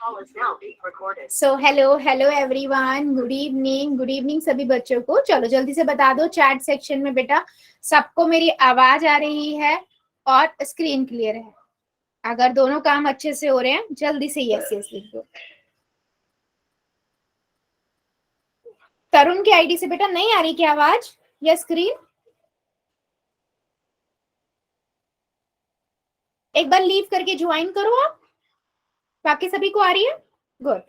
So hello hello everyone, good evening सभी बच्चों को। चलो जल्दी से बता दो चैट सेक्शन में बेटा, सबको मेरी आवाज आ रही है और स्क्रीन क्लियर है? अगर दोनों काम अच्छे से हो रहे हैं जल्दी से यस यस लिख दो। तरुण की आईडी से बेटा नहीं आ रही क्या आवाज या स्क्रीन? एक बार लीव करके ज्वाइन करो आप। बाकी सभी को आ रही है? गुड।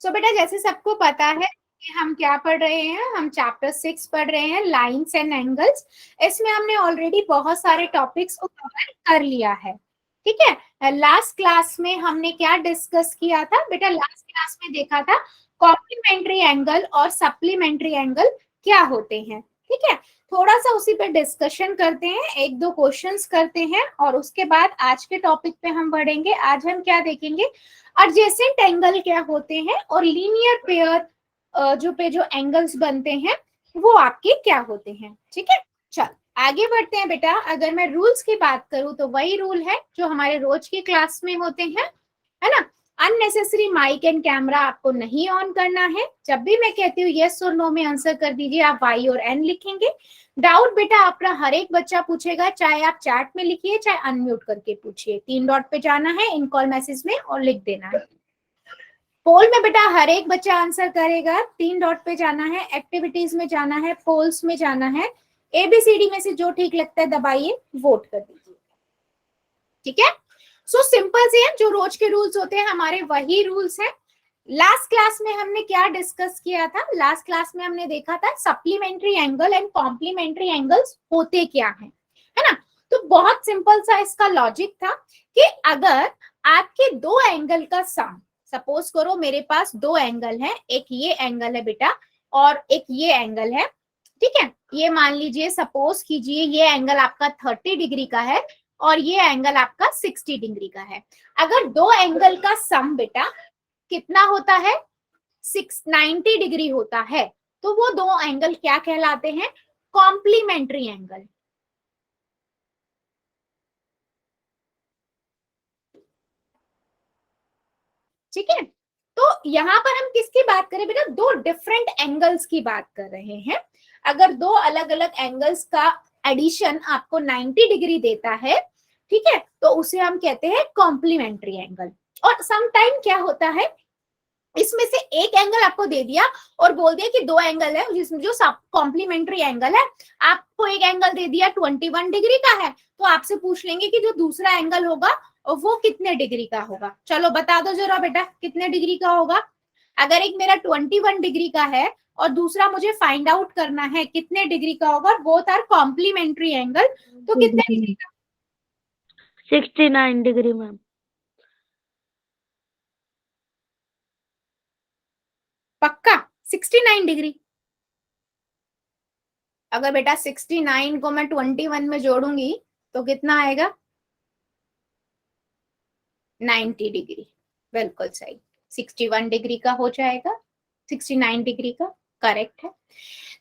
सो बेटा जैसे सबको पता है कि हम क्या पढ़ रहे हैं, हम चैप्टर 6 पढ़ रहे हैं, लाइंस एंड एंगल्स। इसमें हमने ऑलरेडी बहुत सारे टॉपिक्स को कवर कर लिया है, ठीक है। लास्ट क्लास में हमने क्या डिस्कस किया था बेटा? लास्ट क्लास में देखा था कॉम्प्लीमेंट्री एंगल और सप्लीमेंट्री एंगल क्या होते हैं, ठीक है। थोड़ा सा उसी पे डिस्कशन करते हैं, एक दो क्वेश्चंस करते हैं और उसके बाद आज के टॉपिक पे हम बढ़ेंगे। आज हम क्या देखेंगे? एडजेसेंट एंगल क्या होते हैं और लीनियर पेयर जो एंगल्स बनते हैं वो आपके क्या होते हैं, ठीक है। चल आगे बढ़ते हैं बेटा। अगर मैं रूल्स की बात करूं तो वही रूल है जो हमारे रोज की क्लास में होते हैं, है ना। अननेसेसरी माइक एंड कैमरा आपको नहीं ऑन करना है। जब भी मैं कहती हूँ यस और नो में आंसर कर दीजिए। आप वाई और एन लिखेंगे। डाउट बेटा अपना हर एक बच्चा पूछेगा, चाहे आप चैट में लिखिए चाहे अनम्यूट करके पूछिए। 3 डॉट पे जाना है इन कॉल मैसेज में और लिख देना है। पोल में बेटा हर एक बच्चा आंसर करेगा। 3 डॉट पे जाना है, एक्टिविटीज में जाना है, पोल्स में जाना है। एबीसीडी में से जो ठीक लगता है दबाइए, वोट कर दीजिए, ठीक है। सो सिंपल से है, जो रोज के रूल्स होते हैं हमारे वही रूल्स हैं। लास्ट क्लास में हमने क्या डिस्कस किया था? लास्ट क्लास में हमने देखा था supplementary angle and complementary angles होते क्या है ना। तो बहुत सिंपल सा इसका लॉजिक था कि अगर आपके दो एंगल का सम, सपोज करो मेरे पास दो एंगल है, एक ये एंगल है बेटा और एक ये एंगल है, ठीक है। ये मान लीजिए, सपोज कीजिए ये एंगल आपका 30 डिग्री का है और ये एंगल आपका 60 डिग्री का है। अगर दो एंगल का सम बेटा कितना होता है? 690 डिग्री होता है, तो वो दो एंगल क्या कहलाते हैं? Complementary angle. ठीक है। तो यहां पर हम किसकी बात करें बेटा? दो डिफरेंट एंगल्स की बात कर रहे हैं। अगर दो अलग अलग एंगल्स का एडिशन आपको 90 डिग्री देता है, ठीक है, तो उसे हम कहते हैं कॉम्प्लीमेंट्री एंगल। और सम टाइम क्या होता है, इसमें से एक एंगल आपको दे दिया और बोल दिया कि दो एंगल है जिसमें जो कॉम्प्लीमेंट्री एंगल है। आपको एक एंगल दे दिया 21 डिग्री का है, तो आपसे पूछ लेंगे कि जो दूसरा एंगल होगा वो कितने डिग्री का होगा। चलो बता दो जरा बेटा कितने डिग्री का होगा। अगर एक मेरा 21 डिग्री का है और दूसरा मुझे फाइंड आउट करना है कितने डिग्री का होगा, बोथ आर कॉम्प्लीमेंट्री एंगल, तो कितने डिग्री का? 69 डिग्री मैम। पक्का 69 डिग्री? अगर बेटा 69 को मैं 21 में जोड़ूंगी तो कितना आएगा? 90 डिग्री। बिल्कुल सही, 61 डिग्री का हो जाएगा। 69 डिग्री का करेक्ट है।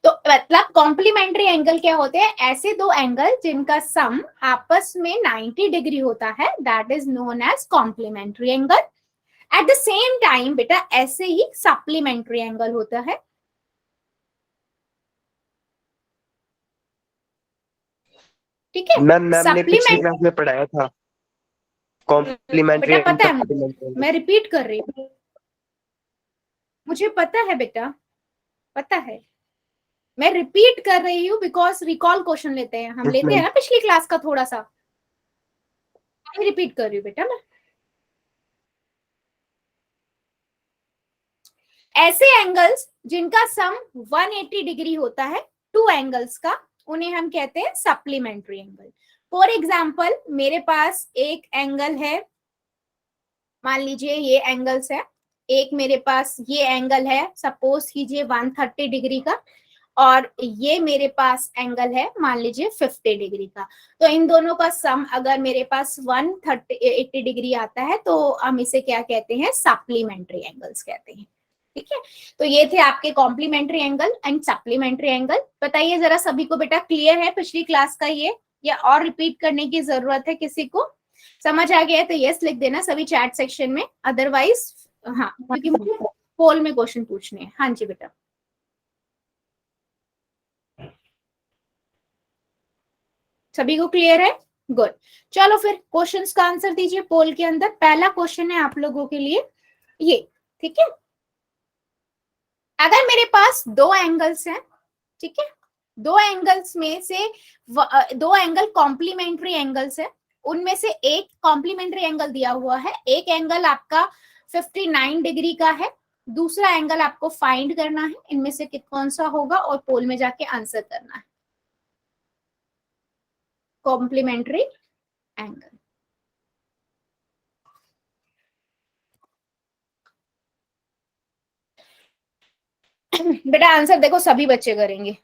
तो मतलब कॉम्प्लीमेंट्री एंगल क्या होते हैं? ऐसे दो एंगल जिनका सम आपस में 90 डिग्री होता है, that is known as complementary angle. At the same time बेटा ऐसे ही सप्लीमेंट्री एंगल होता है। ठीक है, मैम ने पिछली क्लास सप्लीमेंट में पढ़ाया था कॉम्प्लीमेंट्री बेटा एंड पता है, सप्लीमेंट्री। मैं रिपीट कर रही हूँ, मुझे पता है बेटा, पता है। मैं रिपीट कर रही हूँ बिकॉज रिकॉल क्वेश्चन लेते हैं हम, लेते हैं ना पिछली क्लास का थोड़ा सा, रिपीट कर रही हूँ बेटा मैं। ऐसे एंगल्स जिनका सम 180 डिग्री होता है, टू एंगल्स का, उन्हें हम कहते हैं सप्लीमेंट्री एंगल। फॉर एग्जाम्पल मेरे पास एक एंगल है, मान लीजिए ये एंगल्स है, एक मेरे पास ये एंगल है, सपोज कीजिए 130 डिग्री का, और ये मेरे पास एंगल है मान लीजिए 50 डिग्री का। तो इन दोनों का सम अगर मेरे पास 180 डिग्री आता है तो हम इसे क्या कहते हैं? सप्लीमेंट्री एंगल्स कहते हैं। ठीक है, तो ये थे आपके complementary angle and supplementary angle. बताइए जरा सभी को बेटा क्लियर है पिछली क्लास का ये, या और रिपीट करने की जरूरत है किसी को? समझ आ गया है तो यस लिख देना सभी चैट सेक्शन में, अदरवाइज हाँ, क्योंकि मुझे पोल में क्वेश्चन पूछने हैं। हाँ जी बेटा, सभी को क्लियर है? गुड। चलो फिर क्वेश्चंस का आंसर दीजिए पोल के अंदर। पहला क्वेश्चन है आप लोगों के लिए ये, ठीक है। अगर मेरे पास दो एंगल्स हैं, ठीक है, दो एंगल्स में से दो एंगल कॉम्प्लीमेंट्री एंगल्स है, उनमें से एक कॉम्प्लीमेंट्री एंगल दिया हुआ है, एक एंगल आपका 59 डिग्री का है, दूसरा एंगल आपको फाइंड करना है, इनमें से कौन सा होगा और पोल में जाके आंसर करना है। कॉम्प्लीमेंट्री एंगल, बेटा आंसर देखो सभी बच्चे करेंगे।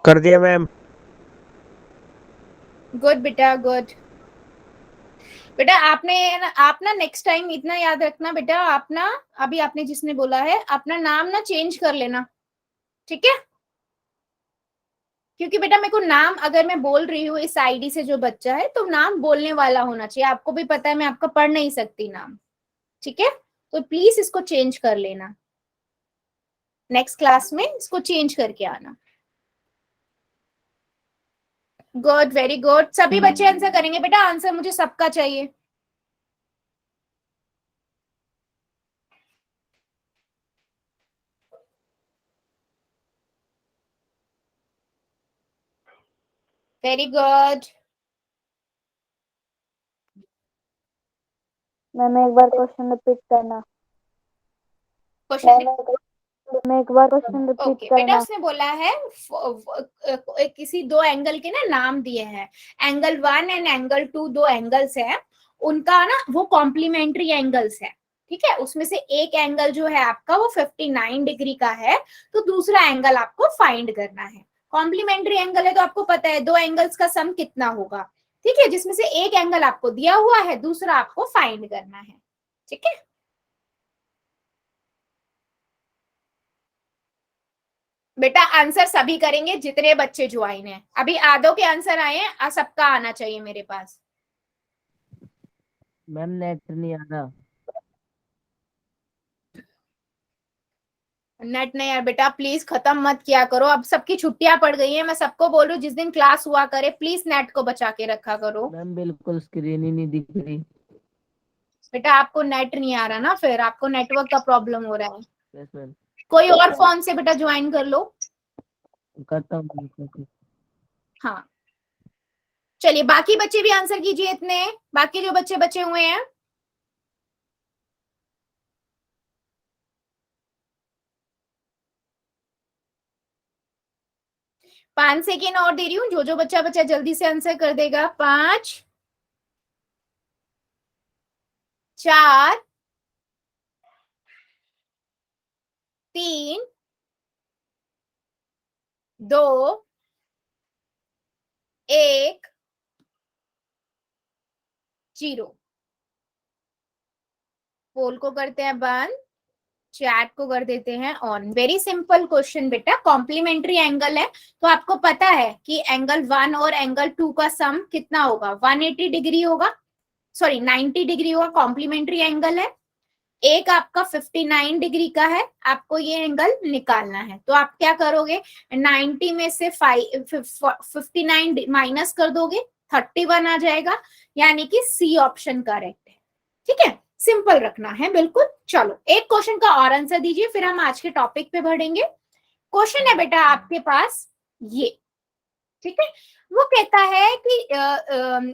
कर दिया मैम। गुड बेटा, गुड। बेटा आप ना नेक्स्ट टाइम इतना याद रखना बेटा, आप ना अभी आपने जिसने बोला है अपना नाम ना चेंज कर लेना, ठीक है। क्योंकि बेटा मेरे को नाम अगर मैं बोल रही हूँ इस आईडी से जो बच्चा है, तो नाम बोलने वाला होना चाहिए। आपको भी पता है मैं आपका पढ़ नहीं सकती नाम, ठीक है। तो प्लीज इसको चेंज कर लेना, नेक्स्ट क्लास में इसको चेंज करके आना। Good, very good. सभी बच्चे आंसर करेंगे बेटा, आंसर मुझे सबका चाहिए। Very good. मैम एक बार क्वेश्चन रिपीट करना। क्वेश्चन मैं एक बार क्वेश्चन रिपीट ओके बेटा, करना। उसने बोला है किसी दो एंगल के ना नाम दिए हैं, एंगल 1 एंड एंगल 2, दो एंगल्स हैं, उनका ना वो कॉम्प्लीमेंट्री एंगल्स है, ठीक है। उसमें से एक एंगल जो है आपका वो 59 डिग्री का है, तो दूसरा एंगल आपको फाइंड करना है। कॉम्प्लीमेंट्री एंगल है तो आपको पता है दो एंगल्स का सम कितना होगा, ठीक है, जिसमें से एक एंगल आपको दिया हुआ है, दूसरा आपको फाइंड करना है, ठीक है। बेटा आंसर सभी करेंगे जितने बच्चे ज्वाइन हैं। अभी आधो के आंसर आए हैं, सबका आना चाहिए मेरे पास। मैम नेट नहीं आ रहा। नेट नहीं यार बेटा, प्लीज खत्म मत किया करो, अब सबकी छुट्टियां पड़ गई हैं। मैं सबको बोल रही हूँ जिस दिन क्लास हुआ करे प्लीज नेट को बचा के रखा करो। मैम बिल्कुल स्क्रीन ही नहीं दिख रही। बेटा आपको नेट नहीं आ रहा ना, फिर आपको नेटवर्क का प्रॉब्लम हो रहा है। Yes ma'am. कोई और फोन से बेटा ज्वाइन कर लो। करता हूँ। हाँ चलिए, बाकी बच्चे भी आंसर कीजिए, इतने बाकी जो बच्चे बचे हुए हैं। 5 सेकेंड और दे रही हूँ, जो जो बच्चा बच्चा जल्दी से आंसर कर देगा। 5, 4, 3, 2, 1, 0। पोल को करते हैं बंद, चैट को कर देते हैं ऑन। वेरी सिंपल क्वेश्चन बेटा, कॉम्प्लीमेंट्री एंगल है तो आपको पता है कि एंगल 1 और एंगल 2 का सम कितना होगा, 180 डिग्री होगा, सॉरी 90 डिग्री होगा, कॉम्प्लीमेंट्री एंगल है। एक आपका 59 डिग्री का है, आपको ये एंगल निकालना है। तो आप क्या करोगे, 90 में से 59 माइनस कर दोगे, 31 आ जाएगा, यानी कि सी ऑप्शन करेक्ट है, ठीक है। सिंपल रखना है बिल्कुल। चलो एक क्वेश्चन का और आंसर दीजिए, फिर हम आज के टॉपिक पे बढ़ेंगे। क्वेश्चन है बेटा आपके पास ये, ठीक है। वो कहता है कि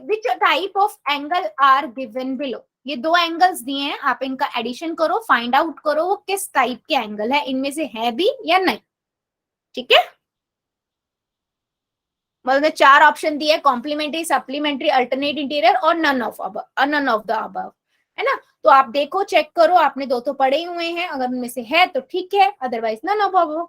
which type of angle are given below. ये दो एंगल्स दिए हैं, आप इनका एडिशन करो, फाइंड आउट करो वो किस टाइप के एंगल है, इनमें से है भी या नहीं, ठीक है। मतलब 4 ऑप्शन दिए, कॉम्प्लीमेंट्री, सप्लीमेंट्री, अल्टरनेट इंटीरियर और नन ऑफ द अबव, है ना। तो आप देखो, चेक करो, आपने दो तो पढ़े ही हुए हैं, अगर उनमें से है तो ठीक है, otherwise none of above.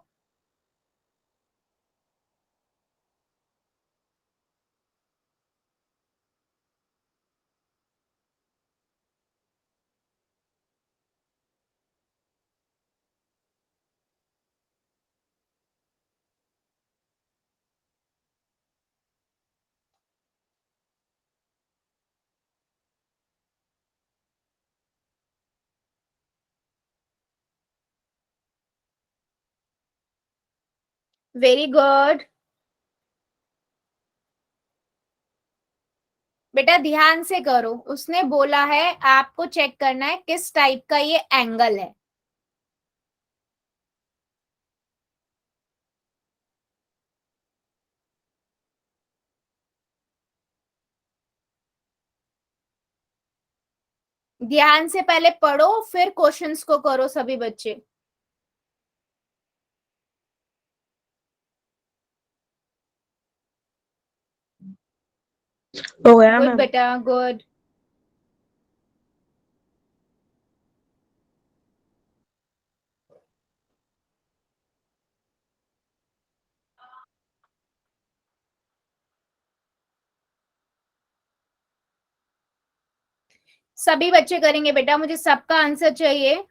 Very good बेटा, ध्यान से करो। उसने बोला है आपको चेक करना है किस टाइप का ये एंगल है। ध्यान से पहले पढ़ो, फिर क्वेश्चंस को करो सभी बच्चे। हो गया गुड मैम। बेटा, गुड। सभी बच्चे करेंगे बेटा, मुझे सबका आंसर चाहिए।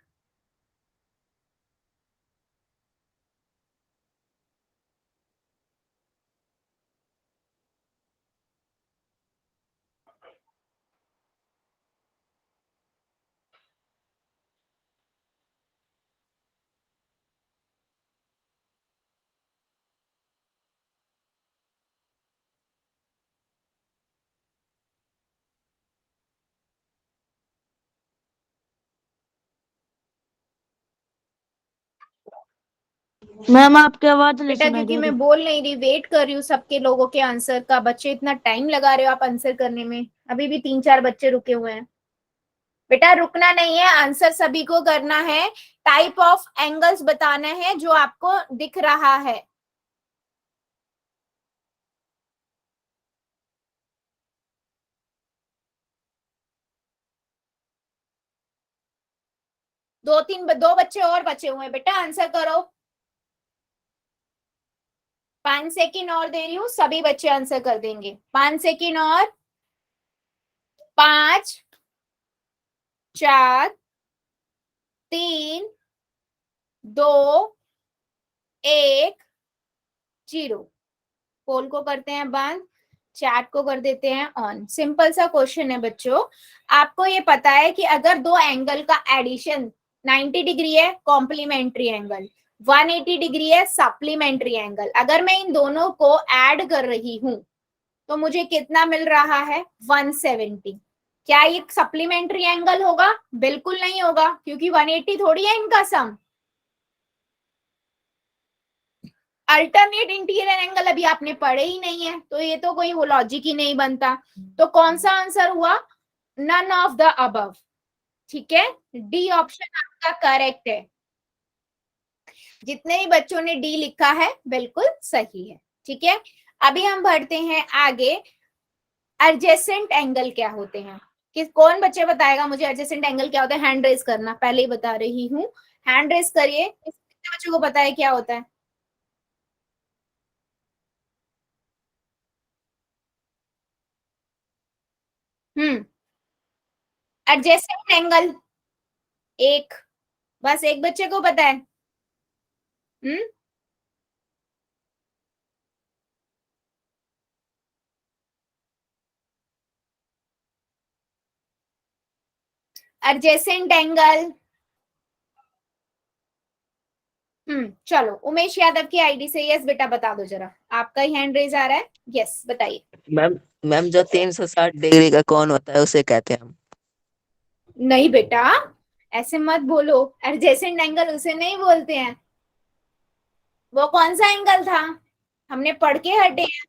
मैम आपकी आवाज नहीं बेटा सुनाई क्योंकि दे मैं रही। बोल नहीं रही, वेट कर रही हूँ सबके लोगों के आंसर का। बच्चे इतना टाइम लगा रहे हो आप आंसर करने में, अभी भी 3-4 बच्चे रुके हुए हैं। बेटा रुकना नहीं है, आंसर सभी को करना है। टाइप ऑफ एंगल्स बताना है जो आपको दिख रहा है। दो बच्चे और बचे हुए हैं बेटा, आंसर करो। 5 सेकेंड और दे रही हूँ, सभी बच्चे आंसर कर देंगे। 5 सेकेंड और। 5, 4, 3, 2, 1, 0। पोल को करते हैं बंद, चैट को कर देते हैं ऑन। सिंपल सा क्वेश्चन है बच्चों। आपको ये पता है कि अगर दो एंगल का एडिशन 90 डिग्री है कॉम्प्लीमेंट्री एंगल, 180 डिग्री है सप्लीमेंट्री एंगल, अगर मैं इन दोनों को ऐड कर रही हूं तो मुझे कितना मिल रहा है? 170। क्या ये सप्लीमेंट्री एंगल होगा? बिल्कुल नहीं होगा, क्योंकि 180 थोड़ी है इनका सम। अल्टरनेट इंटीरियर एंगल अभी आपने पढ़े ही नहीं है, तो ये तो कोई वो लॉजिक ही नहीं बनता। तो कौन सा आंसर हुआ? None of the above. ठीक है, डी ऑप्शन आपका करेक्ट है। जितने भी बच्चों ने डी लिखा है बिल्कुल सही है। ठीक है, अभी हम बढ़ते हैं आगे। एडजेसेंट एंगल क्या होते हैं? किस कौन बच्चे बताएगा मुझे एडजेसेंट एंगल क्या होता है? हैंड रेज करना, पहले ही बता रही हूँ। हैंड रेज करिए, कितने बच्चों को पता है क्या होता है? हम्म, एडजेसेंट एंगल एक, बस एक बच्चे को पता है। हम्म, एडजेसेंट एंगल। चलो, उमेश यादव की आईडी से यस बेटा बता दो जरा, आपका ही हैंड रेज आ रहा है। यस बताइए। मैम मैम जो 360 डिग्री का कौन होता है उसे कहते हैं हम। नहीं बेटा, ऐसे मत बोलो, एडजेसेंट एंगल उसे नहीं बोलते हैं। वो कौन सा एंगल था? हमने पढ़ के हटे हैं।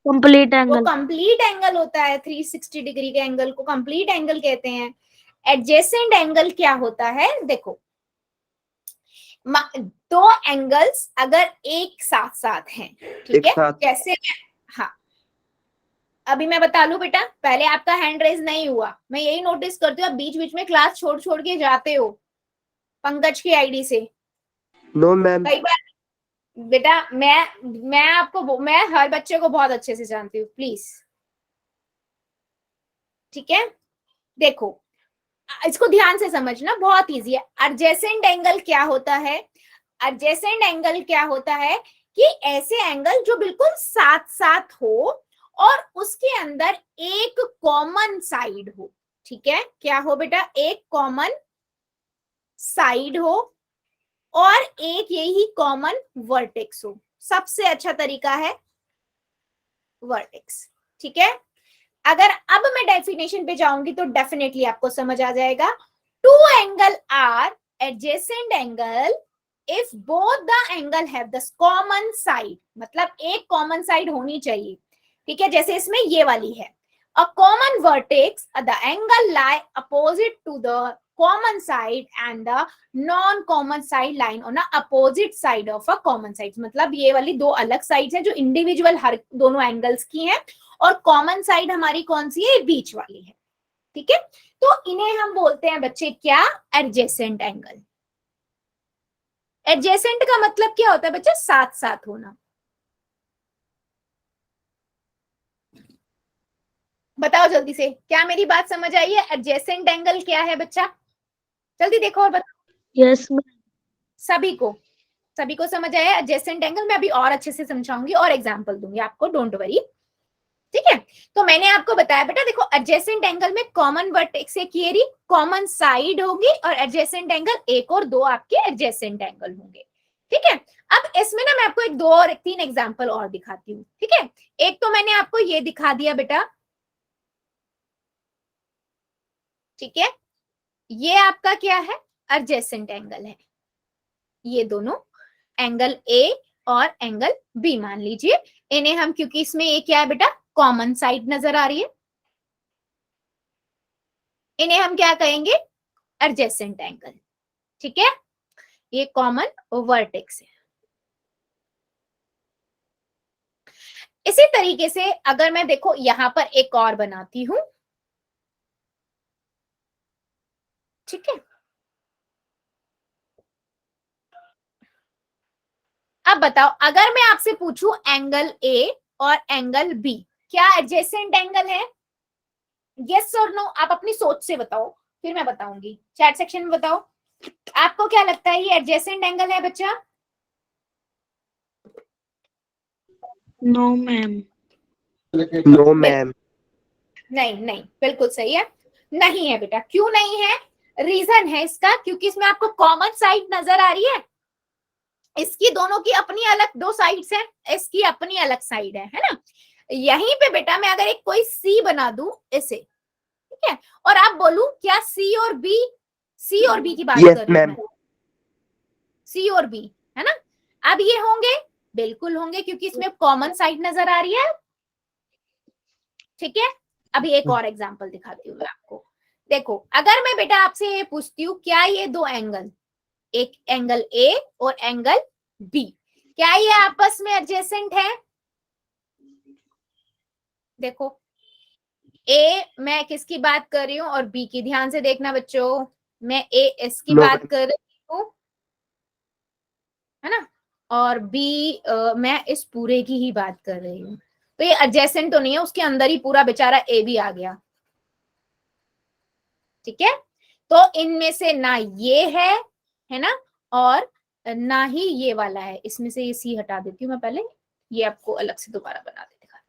कंप्लीट वो एंगल। कंप्लीट एंगल होता है, 360 डिग्री के एंगल को कंप्लीट एंगल कहते हैं। एडजेसेंट एंगल क्या होता है? देखो, दो एंगल्स अगर एक साथ साथ हैं, ठीक एक है, साथ। जैसे हाँ, अभी मैं बता लू बेटा, पहले आपका हैंड रेज नहीं हुआ, मैं यही नोटिस करती हूँ, आप बीच बीच में क्लास छोड़ छोड़ के जाते हो पंकज की आईडी से। No ma'am. कई बार बेटा, मैं आपको, मैं हर बच्चे को बहुत अच्छे से जानती हूँ, प्लीज। ठीक है, देखो, इसको ध्यान से समझना, बहुत इजी है। एडजेसेंट एंगल क्या होता है? एडजेसेंट एंगल क्या होता है कि ऐसे एंगल जो बिल्कुल साथ साथ हो और उसके अंदर एक कॉमन साइड हो। ठीक है, क्या हो बेटा? एक कॉमन साइड हो और एक यही कॉमन वर्टेक्स हो। सबसे अच्छा तरीका है वर्टेक्स। ठीक है, अगर अब मैं डेफिनेशन पे जाऊंगी तो डेफिनेटली आपको समझ आ जाएगा। Two angle are adjacent angle if both the angle have the common side, मतलब एक कॉमन साइड होनी चाहिए। ठीक है, जैसे इसमें ये वाली है, a common vertex the angle lie opposite to the common side and the non common side line on a opposite side of a common side। मतलब ये वाली दो अलग साइड्स हैं जो इंडिविजुअल हर दोनों एंगल्स की हैं, और कॉमन साइड हमारी कौन सी है, बीच वाली है। ठीक है, तो इन्हें हम बोलते हैं बच्चे क्या, एडजेसेंट एंगल। एडजेसेंट का मतलब क्या होता है बच्चे, साथ साथ होना। बताओ जल्दी से, क्या मेरी बात समझ आई है? एडजेसेंट एंगल क्या है बच्चा, जल्दी देखो और बताओ। Yes ma'am. सभी को समझ आया एडजेसेंट एंगल? मैं अभी और अच्छे से समझाऊंगी और एग्जांपल दूंगी आपको, डोंट वरी। ठीक है, तो मैंने आपको बताया बेटा, देखो एडजेसेंट एंगल में कॉमन वर्टेक्स एक ये रही, कॉमन साइड होगी, और एडजेसेंट एंगल एक और दो आपके एडजेसेंट एंगल होंगे। ठीक है, अब इसमें ना मैं आपको एक दो और तीन एग्जांपल और दिखाती हूँ। ठीक है, एक तो मैंने आपको ये दिखा दिया बेटा, ठीक है, ये आपका क्या है, एडजेसेंट एंगल है। ये दोनों एंगल ए और एंगल बी मान लीजिए, इन्हें हम, क्योंकि इसमें ये क्या है बेटा, कॉमन साइड नजर आ रही है, इन्हें हम क्या कहेंगे, एडजेसेंट एंगल। ठीक है, ये कॉमन वर्टेक्स है। इसी तरीके से अगर मैं देखो यहां पर एक और बनाती हूं, ठीक है, अब बताओ अगर मैं आपसे पूछूं एंगल ए और एंगल बी क्या एडजेसेंट एंगल है, यस और नो, आप अपनी सोच से बताओ, फिर मैं बताऊंगी, चैट सेक्शन में बताओ आपको क्या लगता है, ये एडजेसेंट एंगल है बच्चा? No ma'am. No ma'am. नहीं नहीं, बिल्कुल सही है, नहीं है बेटा। क्यों नहीं है, रीजन है इसका, क्योंकि इसमें आपको कॉमन साइड नजर आ रही है, इसकी दोनों की अपनी अलग दो साइड्स हैं, इसकी अपनी अलग साइड है ना। यहीं पे बेटा मैं अगर एक कोई सी बना दूं इसे, ठीक है, और आप बोलूं क्या सी और बी, सी और बी की बात Yes, कर रही हूं ma'am. मैं, सी और बी, है ना, अब ये होंगे, बिल्कुल होंगे, क्योंकि इसमें कॉमन साइड नजर आ रही है। ठीक है, अभी एक और एग्जांपल दिखाती हूँ मैं आपको। देखो अगर मैं बेटा आपसे ये पूछती हूँ क्या ये दो एंगल, एक एंगल ए और एंगल बी, क्या ये आपस में एडजेसेंट है? देखो ए मैं किसकी बात कर रही हूँ और बी की, ध्यान से देखना बच्चों, मैं ए इसकी No. बात कर रही हूँ, है ना, और बी मैं इस पूरे की ही बात कर रही हूँ, तो ये एडजेसेंट तो नहीं है, उसके अंदर ही पूरा बेचारा ए भी आ गया। ठीक है, तो इनमें से ना ये है ना, और ना ही ये वाला है, इसमें से ये सी हटा देती हूँ मैं पहले, ये आपको अलग से दोबारा बना दे दिखा।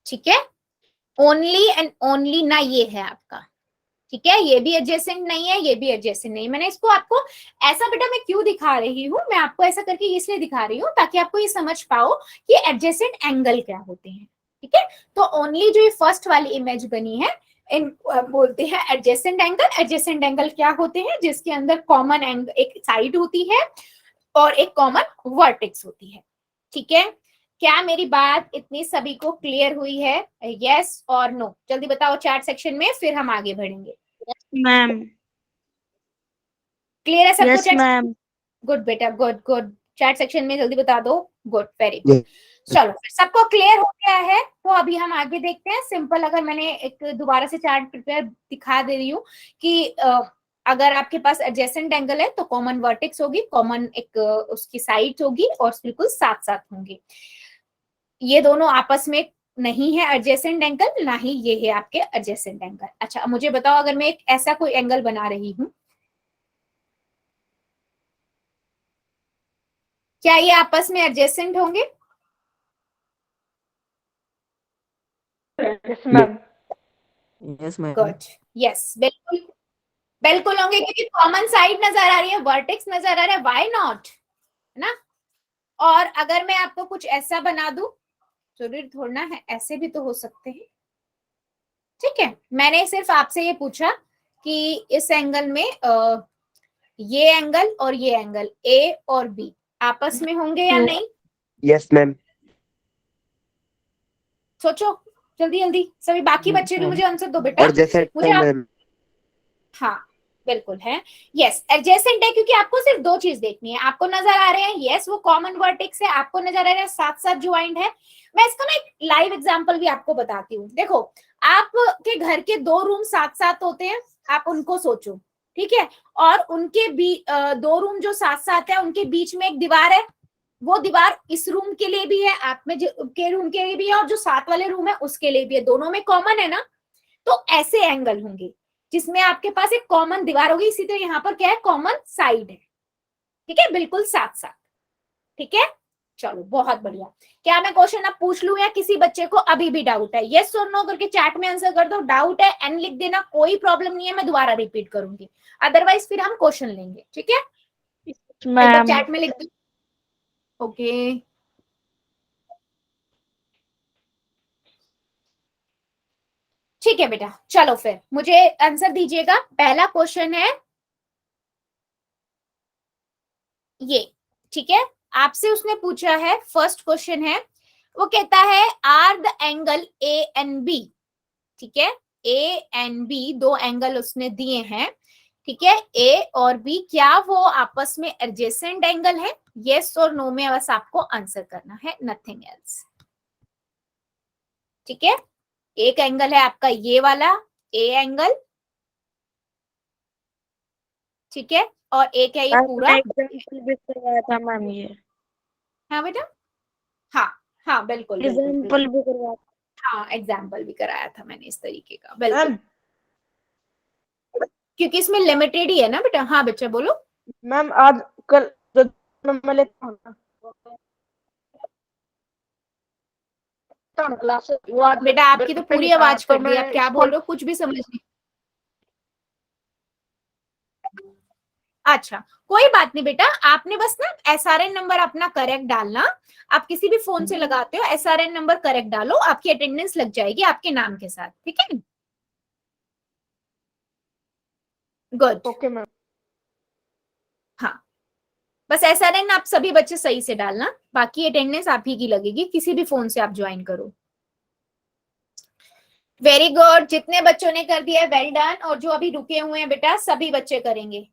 ठीक है, ओनली एंड ओनली ना ये है आपका। ठीक है, ये भी एडजेसेंट नहीं है, ये भी एडजेसेंट नहीं। मैंने इसको आपको ऐसा बेटा मैं क्यों दिखा रही हूँ, मैं आपको ऐसा करके इसलिए दिखा रही हूँ ताकि आपको ये समझ पाओ कि एडजेसेंट एंगल क्या होते हैं। ठीक है, तो ओनली जो ये फर्स्ट वाली इमेज बनी है इन बोलते हैं एडजेसेंट एंगल। एडजेसेंट एंगल क्या होते हैं, जिसके अंदर कॉमन एंगल एक साइड होती है और एक कॉमन वर्टेक्स होती है। ठीक है, क्या मेरी बात इतनी सभी को क्लियर हुई है, यस और नो? जल्दी बताओ चैट सेक्शन में, फिर हम आगे बढ़ेंगे। मैम। क्लियर है सबको यस चैट? मैम। गुड बेटा, गुड गुड, चैट सेक्शन में जल्दी बता दो, गुड, वेरी गुड। Yes. चलो सबको क्लियर हो गया है, तो अभी हम आगे देखते हैं। सिंपल, अगर मैंने एक दोबारा से चार्ट प्रिपेयर दिखा दे रही हूँ कि अगर आपके पास एडजेसेंट एंगल है तो कॉमन वर्टेक्स होगी, कॉमन एक उसकी साइड होगी और बिल्कुल साथ साथ होंगे। ये दोनों आपस में नहीं है एडजेसेंट एंगल, ना ही ये है आपके एडजेसेंट एंगल। अच्छा मुझे बताओ, अगर मैं एक ऐसा कोई एंगल बना रही हूँ, क्या ये आपस में एडजेसेंट होंगे? Yes ma'am. Yes, ma'am. Good, yes बिल्कुल, बिल्कुल होंगे क्योंकि कॉमन साइड नजर आ रही है, वर्टेक्स नजर आ रहा है, व्हाई नॉट, है ना। और अगर मैं आपको कुछ ऐसा बना दूं, जरूरी थोड़ा है, ऐसे भी तो हो सकते हैं, ठीक है। मैंने सिर्फ आपसे ये पूछा कि इस एंगल में ये एंगल और ये एंगल ए और बी आपस में होंगे या नहीं, यस मैम। सोचो जल्दी जल्दी सभी, बाकी बच्चे भी मुझे आंसर दो बेटा। और जैसे मुझे आप, मैम, हाँ बिल्कुल है, यस एडजेसेंट है, क्योंकि आपको सिर्फ दो चीज देखनी है, आपको नजर आ रहे हैं यस वो कॉमन वर्टेक्स है, आपको नजर आ रहा है साथ साथ ज्वाइंट है। मैं इसका ना एक लाइव एग्जांपल भी आपको बताती हूँ। देखो आपके घर के दो रूम साथ साथ होते हैं, आप उनको सोचो, ठीक है। और उनके दो रूम जो साथ साथ है उनके बीच में एक दीवार है, वो दीवार इस रूम के लिए भी है, आप में के रूम के लिए भी है, और जो साथ वाले रूम है उसके लिए भी है, दोनों में कॉमन है ना। तो ऐसे एंगल होंगे जिसमें आपके पास एक कॉमन दीवार होगी, इसी तरह यहाँ पर क्या है, कॉमन साइड है, ठीक है, बिल्कुल साथ साथ, ठीक है। चलो बहुत बढ़िया। क्या मैं क्वेश्चन अब पूछ लूं या किसी बच्चे को अभी भी डाउट है? यस और नो करके चैट में आंसर कर दो, डाउट है एन लिख देना, कोई प्रॉब्लम नहीं है, मैं दोबारा रिपीट करूंगी, अदरवाइज फिर हम क्वेश्चन लेंगे, ठीक है। एक बार मैम। चैट में लिख दो, ओके। ठीक है बेटा, चलो फिर मुझे आंसर दीजिएगा। पहला क्वेश्चन है ये, ठीक है, आपसे उसने पूछा है, फर्स्ट क्वेश्चन है, वो कहता है are the angle A and B, ठीक है, ए एंड बी दो एंगल उसने दिए हैं, ठीक है, ए और बी क्या वो आपस में एडजेसेंट एंगल है? यस और नो में बस आपको आंसर करना है, नथिंग एल्स, ठीक है। एक एंगल है आपका ये वाला ए एंगल, ठीक है, और एक है ये पूरा, आपने एग्जाम्पल भी करवाया था मैम ये। हाँ बेटा, हाँ हाँ बिल्कुल बिल्कुल बिल्कुल, एग्जाम्पल भी करवाया हाँ एग्जाम्पल भी कराया था मैंने इस तरीके का, बिल्कुल, मैम। क्योंकि इसमें लिमिटेड ही है ना बेटा। हाँ बच्चा बोलो। मैम आज कल मैं लेता हूँ ना क्लास, वो आज बेटा आपकी तो पे पूरी नहीं था आवाज तो कट गई, आप मैं क्या बोल स्कूल। रहे हो, कुछ भी समझ नहीं। अच्छा, कोई बात नहीं बेटा, आपने बस ना एसआरएन नंबर अपना करेक्ट डालना, आप किसी भी फोन से लगाते हो एसआरएन नंबर करेक्ट डालो, आपकी अटेंडेंस लग जाएगी आपके नाम के साथ, ठीक है, गुड। Okay ma'am. हाँ बस एसआरएन आप सभी बच्चे सही से डालना, बाकी अटेंडेंस आप ही की लगेगी, किसी भी फोन से आप ज्वाइन करो। वेरी गुड, जितने बच्चों ने कर दिया है वेल डन, और जो अभी रुके हुए हैं बेटा सभी बच्चे करेंगे।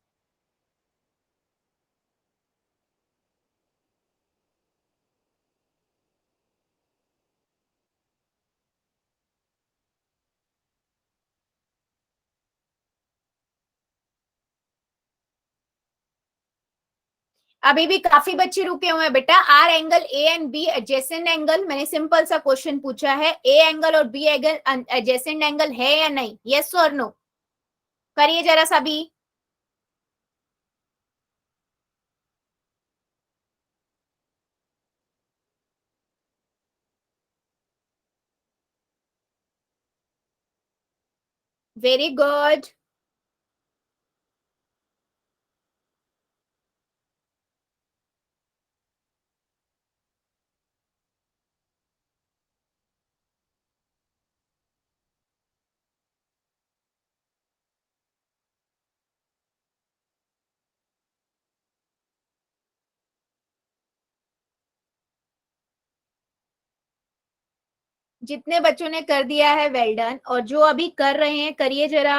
अभी भी काफी बच्चे रुके हुए हैं बेटा। Are angle A and B adjacent angle, मैंने सिंपल सा क्वेश्चन पूछा है, ए एंगल और बी एंगल एडजेसेंट एंगल है या नहीं, यस और नो करिए जरा सा भी। Very good. जितने बच्चों ने कर दिया है वेल डन, और जो अभी कर रहे हैं करिए जरा।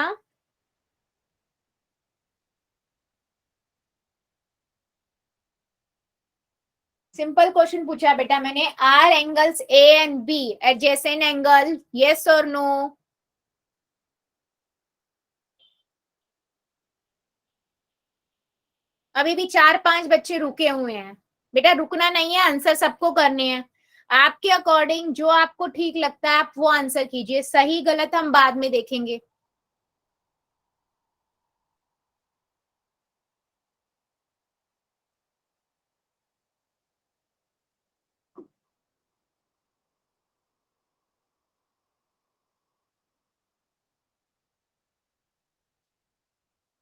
सिंपल क्वेश्चन पूछा है बेटा मैंने, are angles A and B adjacent angle, yes और नो। अभी भी 4-5 बच्चे रुके हुए हैं बेटा, रुकना नहीं है, आंसर सबको करने हैं, आपके अकॉर्डिंग जो आपको ठीक लगता है आप वो आंसर कीजिए, सही गलत हम बाद में देखेंगे।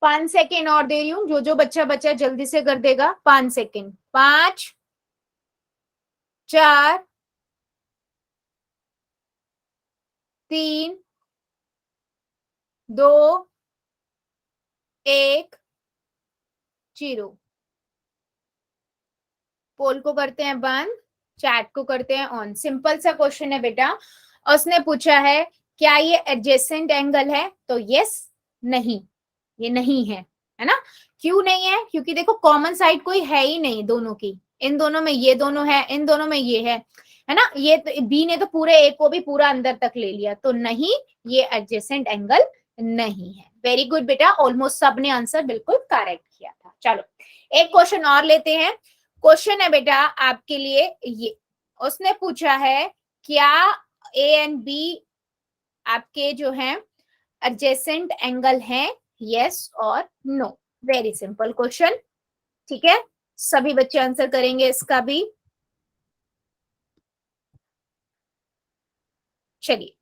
5 सेकेंड और दे रही हूँ, जो जो बच्चा बच्चा जल्दी से कर देगा। 5 सेकेंड। 5, 4, 3, 2, 1, 0। पोल को करते हैं बंद, चैट को करते हैं ऑन। सिंपल सा क्वेश्चन है बेटा। उसने पूछा है क्या ये एडजेसेंट एंगल है, तो यस, नहीं, ये नहीं है ना। क्यों नहीं है? क्योंकि देखो कॉमन साइड कोई है ही नहीं दोनों की। इन दोनों में ये दोनों है, इन दोनों में ये है ना। ये तो, बी ने तो पूरे ए को भी पूरा अंदर तक ले लिया, तो नहीं, ये एडजेसेंट एंगल नहीं है। वेरी गुड बेटा, ऑलमोस्ट सबने आंसर बिल्कुल करेक्ट किया था। चलो एक क्वेश्चन और लेते हैं। क्वेश्चन है बेटा आपके लिए ये, उसने पूछा है क्या ए एंड बी आपके जो है एडजेसेंट एंगल है, यस और नो। वेरी सिंपल क्वेश्चन, ठीक है। सभी बच्चे आंसर करेंगे इसका भी। चलिए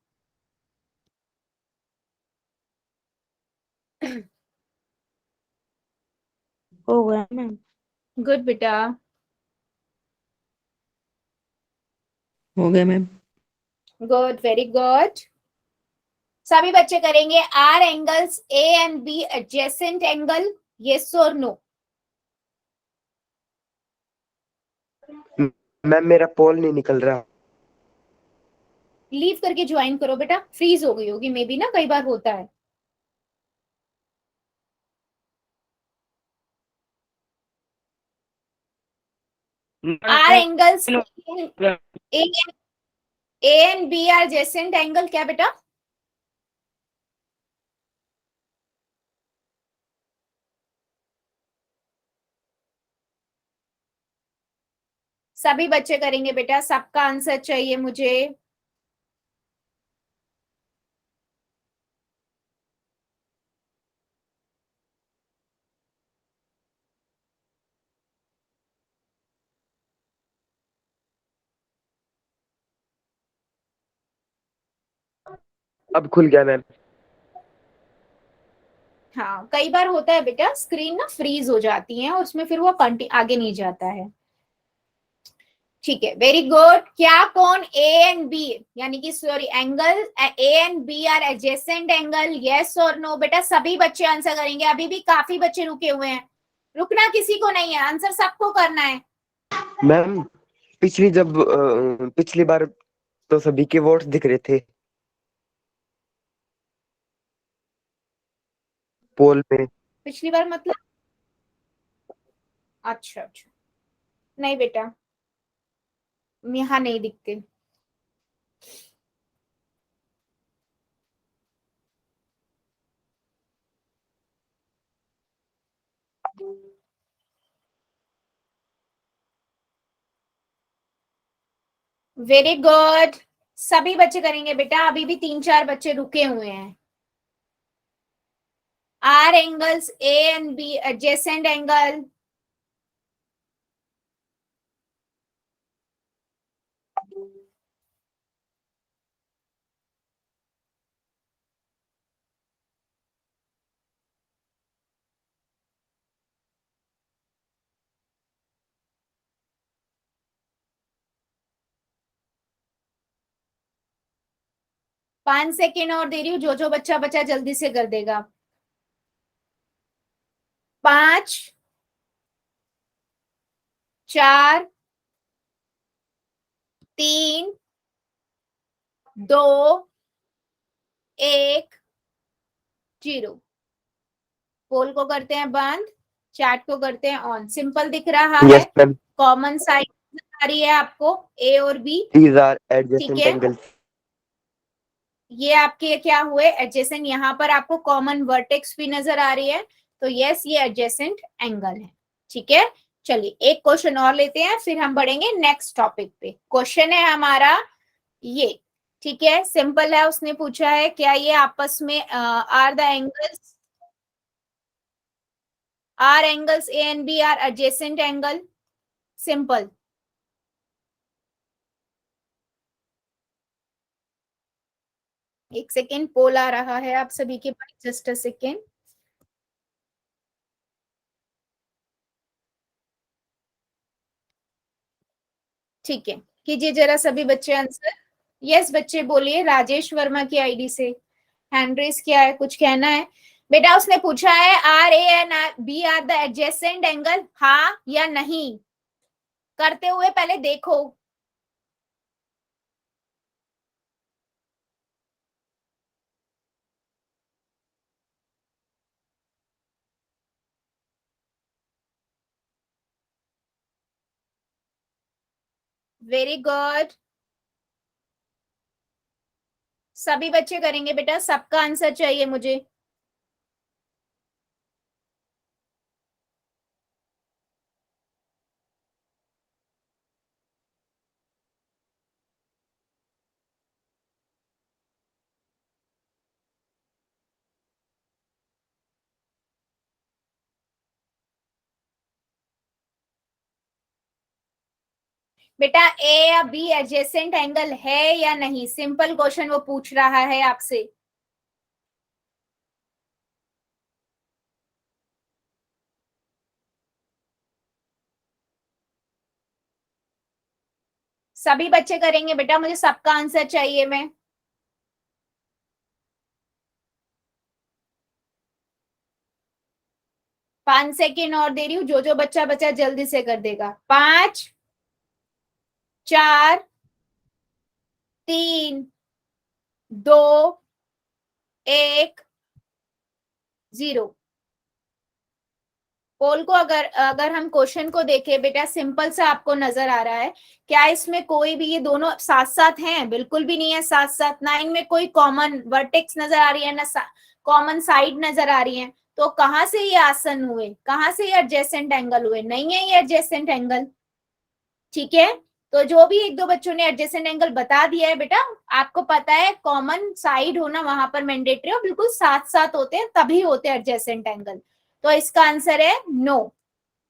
हो गया मैम। गुड बेटा, हो गया मैम। Good, very good. सभी बच्चे करेंगे। Are angles A and B adjacent angle, yes और नो। मैम मेरा पोल नहीं निकल रहा। लीव करके ज्वाइन करो बेटा, फ्रीज हो गई होगी मे बी ना, कई बार होता है। Are angles A and B are adjacent angle, क्या बेटा? सभी बच्चे करेंगे बेटा, सबका आंसर चाहिए मुझे। अब खुल गया मैम। हाँ कई बार होता है बेटा, स्क्रीन ना फ्रीज हो जाती है और उसमें फिर वो आगे नहीं जाता है। ठीक है, वेरी गुड। क्या कौन ए एंड बी, यानी कि sorry angle A and B are adjacent angle, yes और नो? बेटा सभी बच्चे आंसर करेंगे, अभी भी काफी बच्चे रुके हुए हैं। रुकना किसी को नहीं है, आंसर सबको करना है। मैम पिछली बार तो सभी के वोट्स दिख रहे थे पोल पे। पिछली बार मतलब? अच्छा अच्छा, नहीं बेटा, यहाँ नहीं दिखते। वेरी गुड, सभी बच्चे करेंगे बेटा, अभी भी 3-4 बच्चे रुके हुए हैं। Are angles A and B adjacent angle, 5 second और दे रही हूँ, जो जो बच्चा बच्चा जल्दी से कर देगा। 5, 4, 3, 2, 1, 0। पोल को करते हैं बंद, चैट को करते हैं ऑन। सिंपल दिख रहा है, यस मैम, कॉमन साइड आ रही है आपको ए और बी, दीज आर ठीक एडजेसेंट है। एंगल्स। ये आपके क्या हुए एडजेसेंट, यहाँ पर आपको कॉमन वर्टेक्स भी नजर आ रही है, तो यस ये एडजेसेंट एंगल है, ठीक है। चलिए एक क्वेश्चन और लेते हैं, फिर हम बढ़ेंगे नेक्स्ट टॉपिक पे। क्वेश्चन है हमारा ये, ठीक है, सिंपल है। उसने पूछा है क्या ये आपस में are angles A and B are adjacent angle? Simple. एक सेकेंड, पोल आ रहा है आप सभी के पास, जस्ट अ सेकेंड। ठीक है, कीजिए जरा सभी बच्चे आंसर। यस बच्चे बोलिए, राजेश वर्मा की आईडी से हैंड रेस किया है, कुछ कहना है बेटा? उसने पूछा है are A and B are the adjacent angle, हाँ या नहीं? करते हुए पहले देखो। वेरी गुड, सभी बच्चे करेंगे बेटा, सबका आंसर चाहिए मुझे। बेटा ए या बी एडजेसेंट एंगल है या नहीं? सिंपल क्वेश्चन वो पूछ रहा है आपसे। सभी बच्चे करेंगे बेटा, मुझे सबका आंसर चाहिए। मैं 5 सेकेंड और दे रही हूँ, जो जो बच्चा बच्चा जल्दी से कर देगा। 5 4 3 2 1 0। पोल को अगर अगर हम क्वेश्चन को देखें बेटा, सिंपल सा आपको नजर आ रहा है क्या? इसमें कोई भी, ये दोनों साथ साथ हैं? बिल्कुल भी नहीं है साथ साथ। ना इनमें कोई कॉमन वर्टेक्स नजर आ रही है, ना कॉमन साइड नजर आ रही है। तो कहां से ये आसन हुए, कहां से ये एडजेसेंट एंगल हुए? नहीं है ये एडजेसेंट एंगल। ठीक है, तो जो भी एक दो बच्चों ने एडजेसेंट एंगल बता दिया है बेटा, आपको पता है कॉमन साइड होना वहां पर मैंडेटरी, और बिल्कुल साथ साथ होते हैं तभी होते हैं एडजेसेंट एंगल। तो इसका आंसर है नो।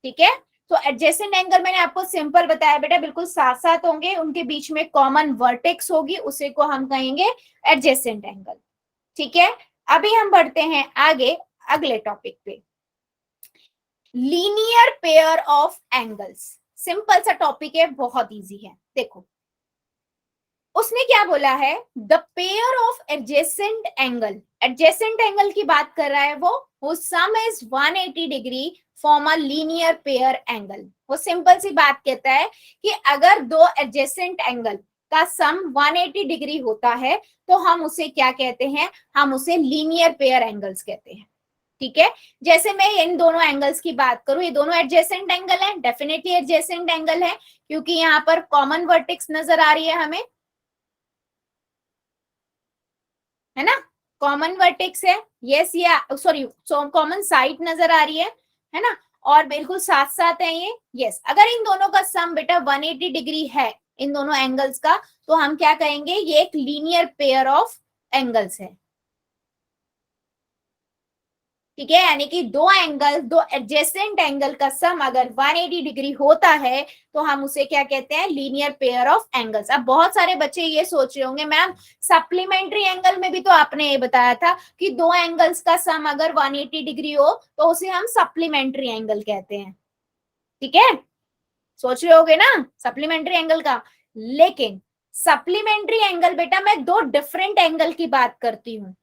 ठीक है, तो एडजेसेंट एंगल मैंने आपको सिंपल बताया बेटा, बिल्कुल साथ साथ होंगे, उनके बीच में कॉमन वर्टेक्स होगी, उसे को हम कहेंगे एडजेसेंट एंगल। ठीक है, अभी हम बढ़ते हैं आगे अगले टॉपिक पे, linear pair of angles. Simple सा टॉपिक है, बहुत इजी है। देखो उसने क्या बोला है, the pair of adjacent angle, adjacent angle की बात कर रहा है वो, whose sum is 180 degree form a linear pair angle. वो सिंपल सी बात कहता है कि अगर दो एडजेसेंट एंगल का सम 180 डिग्री होता है तो हम उसे क्या कहते हैं? हम उसे लीनियर पेयर एंगल्स कहते हैं। ठीक है, जैसे मैं इन दोनों एंगल्स की बात करूं, ये दोनों एडजेसेंट एंगल हैं, डेफिनेटली एडजेसेंट एंगल है, क्योंकि यहाँ पर कॉमन वर्टेक्स नजर आ रही है हमें, है ना? कॉमन वर्टेक्स है, यस, या सॉरी कॉमन साइड नजर आ रही है ना? और बिल्कुल साथ साथ है ये, यस। अगर इन दोनों का सम बेटा 180 डिग्री है, इन दोनों एंगल्स का, तो हम क्या कहेंगे? ये एक लीनियर पेयर ऑफ एंगल्स है। ठीक है, यानी कि दो एंगल, दो एडजेसेंट एंगल का सम अगर 180 डिग्री होता है तो हम उसे क्या कहते हैं? Linear pair of angles. अब बहुत सारे बच्चे ये सोच रहे होंगे मैम सप्लीमेंट्री एंगल में भी तो आपने ये बताया था कि दो एंगल्स का सम अगर 180 डिग्री हो तो उसे हम सप्लीमेंट्री एंगल कहते हैं। ठीक है, सोच रहे होगे ना सप्लीमेंट्री एंगल का। लेकिन सप्लीमेंट्री एंगल बेटा, मैं दो डिफरेंट एंगल की बात करती हूँ।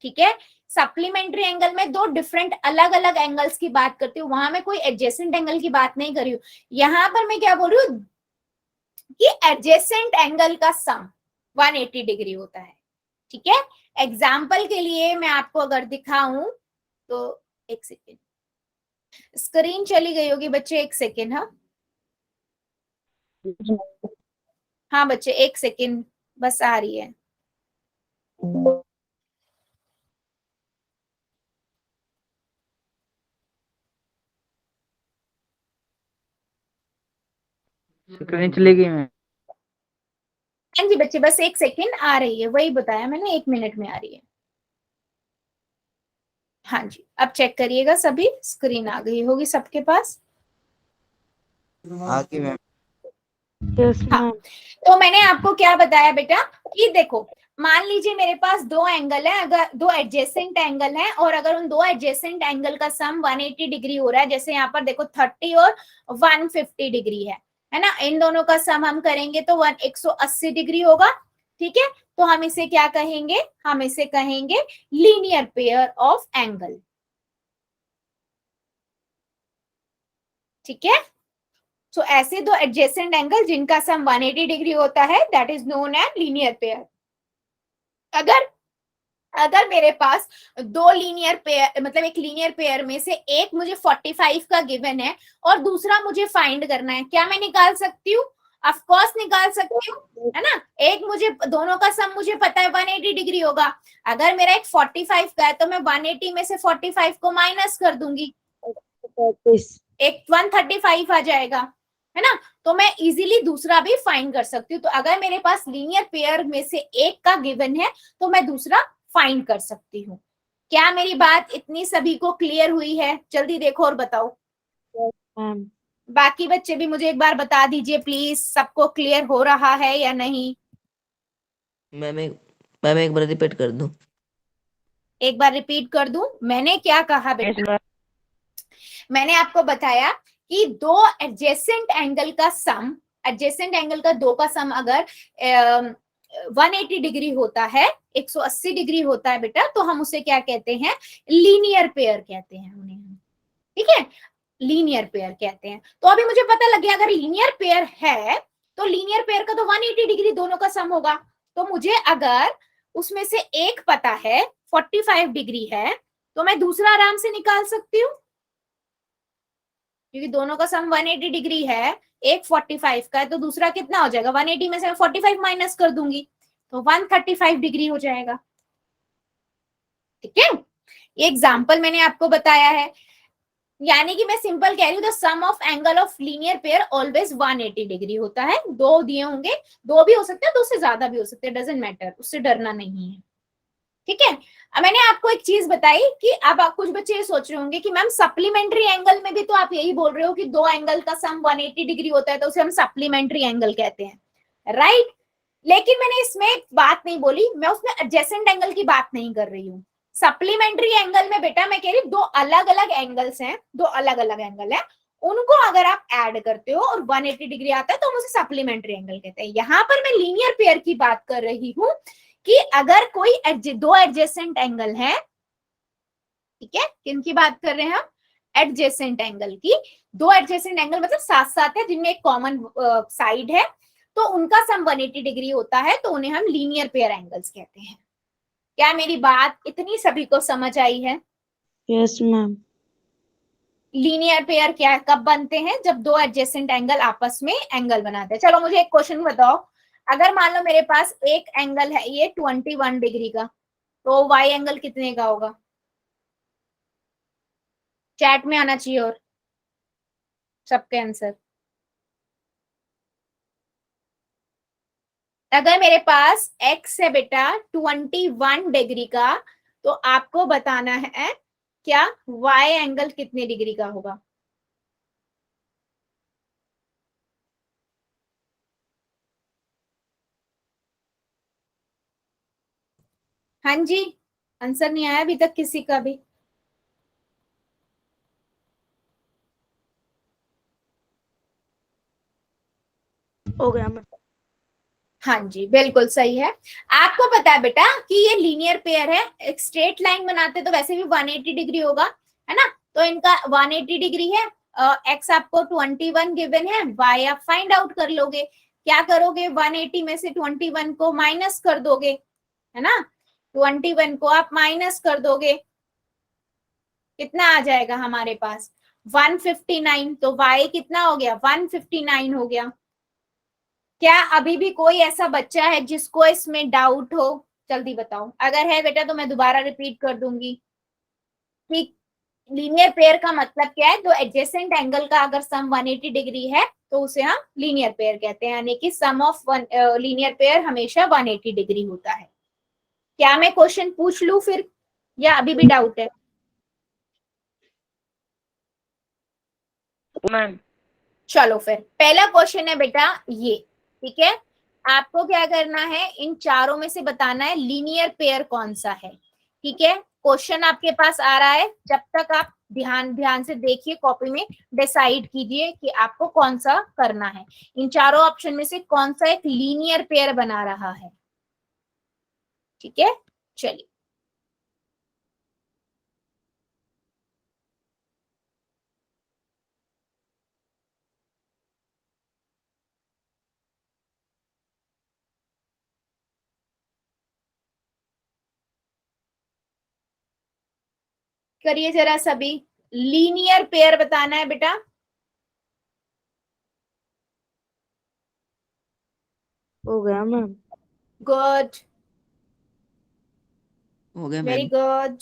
ठीक है, सप्लीमेंट्री एंगल में दो डिफरेंट अलग अलग एंगल्स की बात करती हूँ, वहां मैं कोई एडजेसेंट एंगल की बात नहीं कर रही हूँ। यहां पर मैं क्या बोल रही हूँ कि एडजेसेंट एंगल का सम 180 डिग्री होता है। ठीक है, एग्जाम्पल के लिए मैं आपको अगर दिखाऊं तो, एक सेकेंड, स्क्रीन चली गई होगी बच्चे, एक सेकेंड। हाँ हाँ बच्चे, एक सेकेंड बस, आ रही है। स्क्रीन चली गई मैं। हाँ जी बच्चे, बस एक सेकेंड, आ रही है, वही बताया मैंने, 1 मिनट में आ रही है। हाँ जी, अब चेक करिएगा सभी, स्क्रीन आ गई होगी सबके पास। आगे मैम। यस हाँ, मैम। तो मैंने आपको क्या बताया बेटा कि देखो, मान लीजिए मेरे पास दो एंगल है, अगर दो एडजेसेंट एंगल है, और अगर उन दो एडजेसेंट एंगल का सम 180 डिग्री हो रहा है, जैसे यहाँ पर देखो 30 और 150 डिग्री है है ना। इन दोनों का सम हम करेंगे तो 180 डिग्री होगा, ठीक है। तो हम इसे क्या कहेंगे, हम इसे कहेंगे लीनियर पेयर ऑफ एंगल, ठीक है। सो ऐसे दो एडजेसेंट एंगल जिनका सम 180 डिग्री होता है, that is known as linear pair. अगर अगर मेरे पास दो लीनियर पेयर, मतलब एक लीनियर पेयर में से एक मुझे 45 का गिवन है और दूसरा मुझे फाइंड करना है, क्या मैं निकाल सकती हूँ? ऑफ कोर्स निकाल सकती हूँ, है ना। एक मुझे, दोनों का सम मुझे पता है 180 डिग्री होगा। अगर मेरा एक 45 का है तो मैं 180 में से 45 को माइनस कर दूंगी, 35 एक 135 आ जाएगा, है ना। तो मैं इजीली दूसरा भी फाइंड कर सकती हूँ। तो अगर मेरे पास लीनियर पेयर में से एक का गिवन है तो मैं दूसरा फाइंड कर सकती हूँ। क्या मेरी बात इतनी सभी को क्लियर हुई है? जल्दी देखो और बताओ। मैम। बाकी बच्चे भी मुझे एक बार बता दीजिए प्लीज, सबको क्लियर हो रहा है या नहीं? मैम एक बार रिपीट कर दूं? एक बार रिपीट कर दूं, मैंने क्या कहा बेटा? मैंने आपको बताया कि दो एडजेसेंट एंगल का सम, एडजेसेंट एंगल का दो का सम अगर 180 डिग्री होता है, 180 डिग्री होता है बेटा, तो हम उसे क्या कहते हैं? लीनियर पेयर कहते हैं उन्हें, ठीक है, लीनियर पेयर कहते हैं। तो अभी मुझे पता लग गया, अगर लीनियर पेयर है तो लीनियर पेयर का तो 180 डिग्री दोनों का सम होगा। तो मुझे अगर उसमें से एक पता है 45 डिग्री है तो मैं दूसरा आराम से निकाल सकती हूँ, क्योंकि दोनों का सम 180 डिग्री है, एक 45 का है, तो दूसरा कितना हो जाएगा? 180 में से मैं 45 माइनस कर दूंगी तो 135 डिग्री हो जाएगा, ठीक है। ये एग्जाम्पल मैंने आपको बताया है, यानी कि मैं सिंपल कह रही हूँ, the sum of angle of linear pair always 180 degree होता है। दो दिए होंगे, दो भी हो सकते हैं, दो से ज्यादा भी हो सकते हैं, डजेंट मैटर, उससे डरना नहीं है, ठीक है। अब मैंने आपको एक चीज बताई कि अब आप कुछ बच्चे ये सोच रहे होंगे कि मैम सप्लीमेंट्री एंगल में भी तो आप यही बोल रहे हो कि दो एंगल का सम 180 डिग्री होता है तो उसे हम सप्लीमेंट्री एंगल कहते हैं, राइट। लेकिन मैंने इसमें एक बात नहीं बोली, मैं उसमें एडजेसेंट एंगल की बात नहीं कर रही हूँ। सप्लीमेंट्री एंगल में बेटा मैं कह रही हूँ दो अलग अलग एंगल्स हैं, दो अलग अलग एंगल है, उनको अगर आप ऐड करते हो और 180 डिग्री आता है तो हम उसे सप्लीमेंट्री एंगल कहते हैं। यहाँ पर मैं लीनियर पेयर की बात कर रही हूँ कि अगर कोई दो एडजेसेंट एंगल है, ठीक है, किनकी बात कर रहे हैं हम? एडजेसेंट एंगल की। दो एडजेसेंट एंगल मतलब साथ साथ है, जिनमें एक कॉमन साइड है, तो उनका सम 180 डिग्री होता है, तो उन्हें हम लीनियर पेयर एंगल्स कहते हैं। क्या मेरी बात इतनी सभी को समझ आई है? Yes ma'am. लीनियर पेयर क्या कब बनते हैं? जब दो एडजेसेंट एंगल आपस में एंगल बनाते हैं। चलो मुझे एक क्वेश्चन बताओ, अगर मान लो मेरे पास एक एंगल है ये 21 डिग्री का, तो वाई एंगल कितने का होगा? चैट में आना चाहिए और सबके आंसर। अगर मेरे पास x है बेटा 21 डिग्री का, तो आपको बताना है क्या y एंगल कितने डिग्री का होगा? हाँ जी, आंसर नहीं आया अभी तक किसी का भी? हो गया मैम। हाँ जी, बिल्कुल सही है। आपको पता है बेटा कि ये लीनियर पेयर है, एक स्ट्रेट लाइन बनाते तो वैसे भी 180 डिग्री होगा, है ना। तो इनका 180 डिग्री है, एक्स आपको 21 गिवन है, वाई आप फाइंड आउट कर लोगे। क्या करोगे? 180 में से 21 को माइनस कर दोगे, है ना। 21 को आप माइनस कर दोगे, कितना आ जाएगा हमारे पास? 159। तो वाई कितना हो गया? 159 हो गया। क्या अभी भी कोई ऐसा बच्चा है जिसको इसमें डाउट हो? जल्दी बताओ, अगर है बेटा तो मैं दोबारा रिपीट कर दूंगी कि लीनियर पेयर का मतलब क्या है। तो एडजेसेंट एंगल का अगर सम 180 डिग्री है तो उसे हम लीनियर पेयर कहते हैं, यानी कि सम ऑफ लीनियर पेयर हमेशा 180 डिग्री होता है। क्या मैं क्वेश्चन पूछ लूं फिर, या अभी भी डाउट है? मैम चलो फिर पहला क्वेश्चन है बेटा ये, ठीक है। आपको क्या करना है, इन चारों में से बताना है लीनियर पेयर कौन सा है, ठीक है। क्वेश्चन आपके पास आ रहा है, जब तक आप ध्यान ध्यान से देखिए, कॉपी में डिसाइड कीजिए कि आपको कौन सा करना है। इन चारों ऑप्शन में से कौन सा एक लीनियर पेयर बना रहा है। ठीक है, चलिए। करिए जरा सभी, लीनियर पेयर बताना है बेटा। हो गया मैम। गुड, हो गया वेरी मैम। गुड।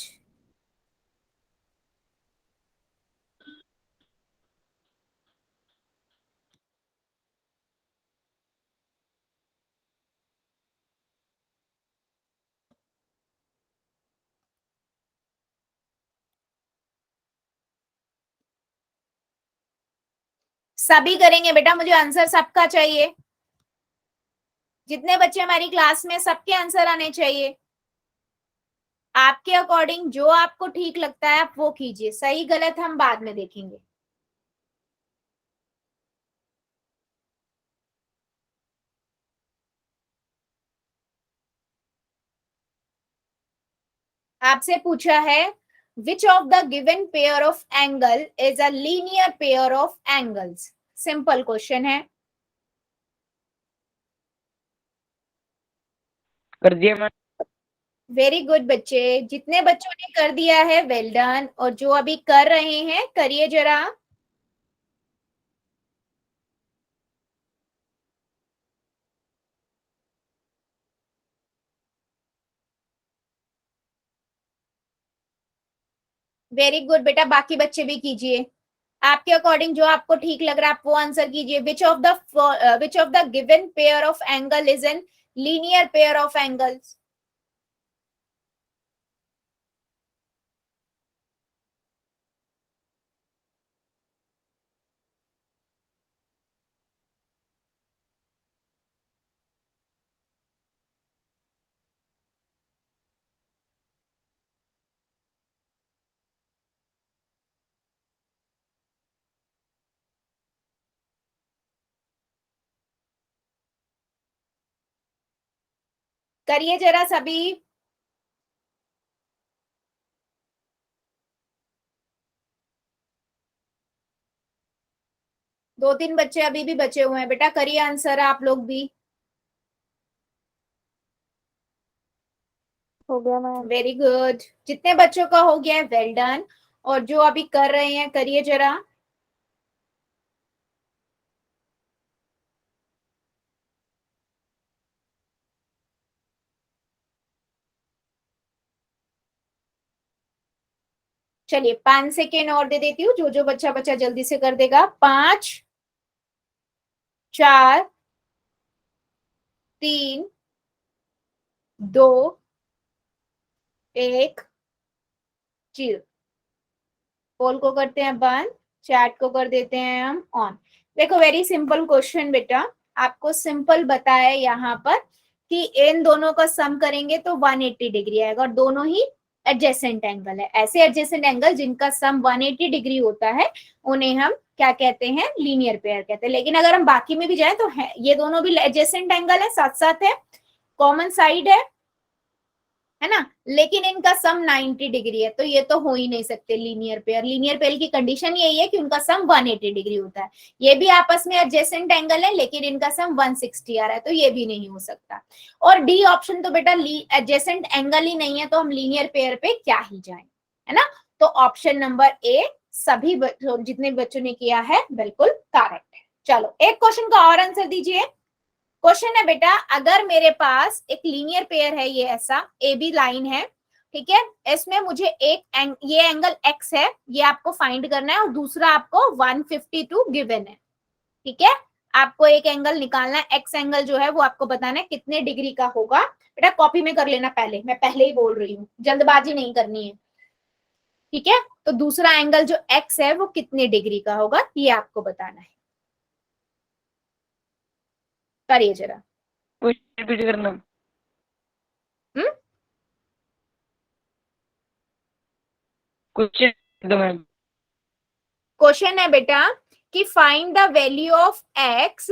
सभी करेंगे बेटा, मुझे आंसर सबका चाहिए। जितने बच्चे हमारी क्लास में, सबके आंसर आने चाहिए। आपके अकॉर्डिंग जो आपको ठीक लगता है आप वो कीजिए, सही गलत हम बाद में देखेंगे। आपसे पूछा है which of the given pair of angle is a linear pair of angles. Simple question है। कर दिया मैम। वेरी गुड बच्चे, जितने बच्चों ने कर दिया है वेल डन, और जो अभी कर रहे हैं करिए जरा। वेरी गुड बेटा, बाकी बच्चे भी कीजिए। आपके अकॉर्डिंग जो आपको ठीक लग रहा है आप वो आंसर कीजिए। Which of the given pair of angle is an linear pair of angles. करिए जरा सभी। दो तीन बच्चे अभी भी बचे हुए हैं बेटा, करिए आंसर आप लोग भी। हो गया मैम। वेरी गुड, जितने बच्चों का हो गया है वेल डन, और जो अभी कर रहे हैं करिए जरा। चलिए 5 सेकेंड और दे देती हूँ, जो जो बच्चा बच्चा जल्दी से कर देगा। 5, 4, 3, 2, 1, 0। पोल को करते हैं बंद, चैट को कर देते हैं हम ऑन। देखो वेरी सिंपल क्वेश्चन बेटा, आपको सिंपल बताया यहाँ पर कि इन दोनों का सम करेंगे तो 180 डिग्री आएगा, और दोनों ही एडजेसेंट एंगल है। ऐसे एडजेसेंट एंगल जिनका सम 180 डिग्री होता है उन्हें हम क्या कहते हैं, लीनियर पेयर कहते हैं। लेकिन अगर हम बाकी में भी जाए तो है, ये दोनों भी एडजेसेंट एंगल है, साथ साथ है, कॉमन साइड है ना, लेकिन इनका सम 90 डिग्री है, तो ये तो हो ही नहीं सकते लीनियर पेयर। लीनियर पेयर की कंडीशन यही है कि उनका सम 180 डिग्री होता है। ये भी आपस में एडजेसेंट एंगल है लेकिन इनका सम 160 आ रहा है, तो ये भी नहीं हो सकता। और डी ऑप्शन तो बेटा एडजेसेंट एंगल ही नहीं है, तो हम लीनियर पेयर पे क्या ही जाए, है ना। तो ऑप्शन नंबर ए सभी जितने बच्चों ने किया है बिल्कुल करेक्ट है। चलो एक क्वेश्चन का और आंसर दीजिए। क्वेश्चन है बेटा, अगर मेरे पास एक लीनियर पेयर है, ये ऐसा ए बी लाइन है, ठीक है, इसमें मुझे ये एंगल एक्स है, ये आपको फाइंड करना है, और दूसरा आपको 152 गिवन है, ठीक है। आपको एक एंगल निकालना है, एक्स एंगल जो है वो आपको बताना है कितने डिग्री का होगा। बेटा कॉपी में कर लेना पहले, मैं पहले ही बोल रही हूँ, जल्दबाजी नहीं करनी है, ठीक है। तो दूसरा एंगल जो एक्स है वो कितने डिग्री का होगा ये आपको बताना है। करिए जरा। कुछ रिपीट करना। हम्म, कुछ दो मैम। क्वेश्चन है बेटा कि find the value of x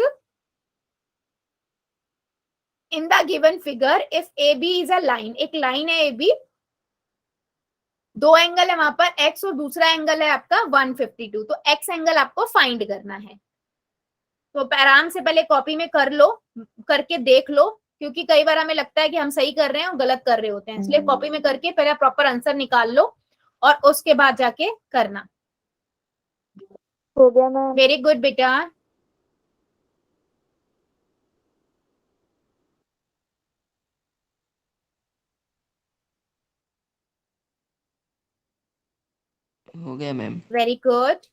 in the given figure if A B is a line. एक लाइन है ए बी, दो एंगल है वहां पर x और दूसरा एंगल है आपका 152, तो x एंगल आपको फाइंड करना है। तो आराम से पहले कॉपी में कर लो, करके देख लो, क्योंकि कई बार हमें लगता है कि हम सही कर रहे हैं और गलत कर रहे होते हैं, इसलिए कॉपी में करके पहले प्रॉपर आंसर निकाल लो और उसके बाद जाके करना। हो गया मैम। वेरी गुड बेटा। हो गया ma'am. Very good.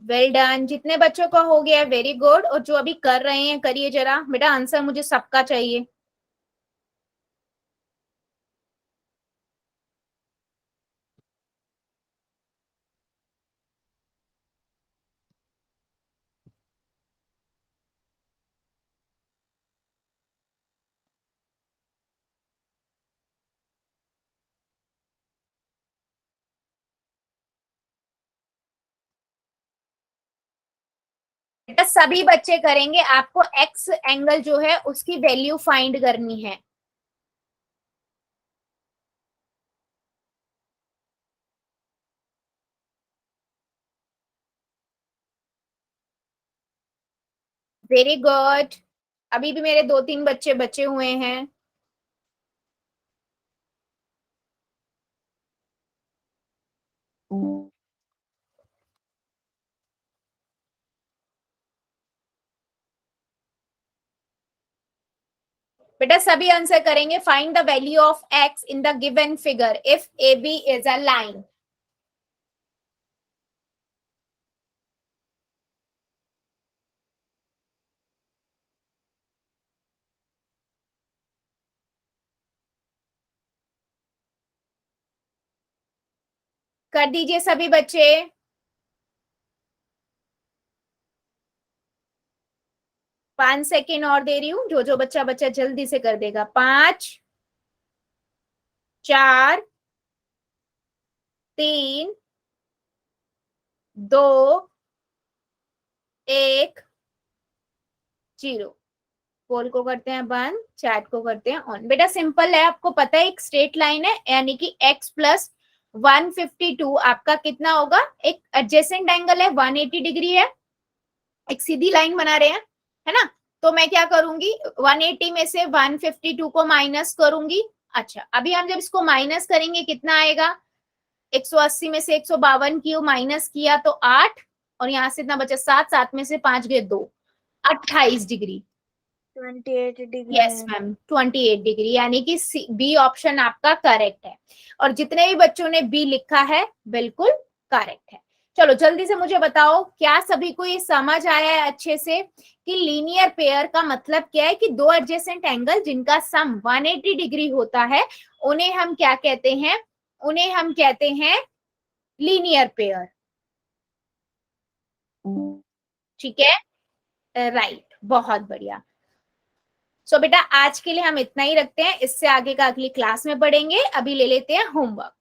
Well done. जितने बच्चों का हो गया वेरी गुड, और जो अभी कर रहे हैं करिए जरा बेटा, आंसर मुझे सबका चाहिए। बेटा सभी बच्चे करेंगे, आपको एक्स एंगल जो है उसकी वैल्यू फाइंड करनी है। Very good. अभी भी मेरे 2-3 बच्चे बचे हुए हैं। बेटा सभी आंसर करेंगे। Find the value of X in the given figure if A B is a line. कर दीजिए सभी बच्चे। 5 सेकेंड और दे रही हूँ, जो जो बच्चा बच्चा जल्दी से कर देगा। 5, 4, 3, 2, 1, 0। पोल को करते हैं बंद, चैट को करते हैं ऑन। बेटा सिंपल है, आपको पता है एक स्ट्रेट लाइन है, यानी कि x प्लस 152 आपका कितना होगा, एक एडजेसेंट एंगल है 180 डिग्री है, एक सीधी लाइन बना रहे हैं, है ना। तो मैं क्या करूंगी, 180 में से 152 को माइनस करूंगी। अच्छा अभी हम जब इसको माइनस करेंगे कितना आएगा, 180 में से 152 की माइनस किया तो 8, और यहाँ से इतना बचा 7, 7 में से 5 गए 2, 28 degree. 28 degree. Yes ma'am 28 degree, यानी कि बी ऑप्शन आपका करेक्ट है। और जितने भी बच्चों ने बी लिखा है बिल्कुल करेक्ट है। चलो जल्दी से मुझे बताओ, क्या सभी को ये समझ आया है अच्छे से कि लीनियर पेयर का मतलब क्या है, कि दो एडजेसेंट एंगल जिनका सम 180 डिग्री होता है उन्हें हम क्या कहते हैं, उन्हें हम कहते हैं लीनियर पेयर। ठीक है, राइट, बहुत बढ़िया। सो बेटा आज के लिए हम इतना ही रखते हैं, इससे आगे का अगली क्लास में पढ़ेंगे। अभी ले लेते हैं होमवर्क।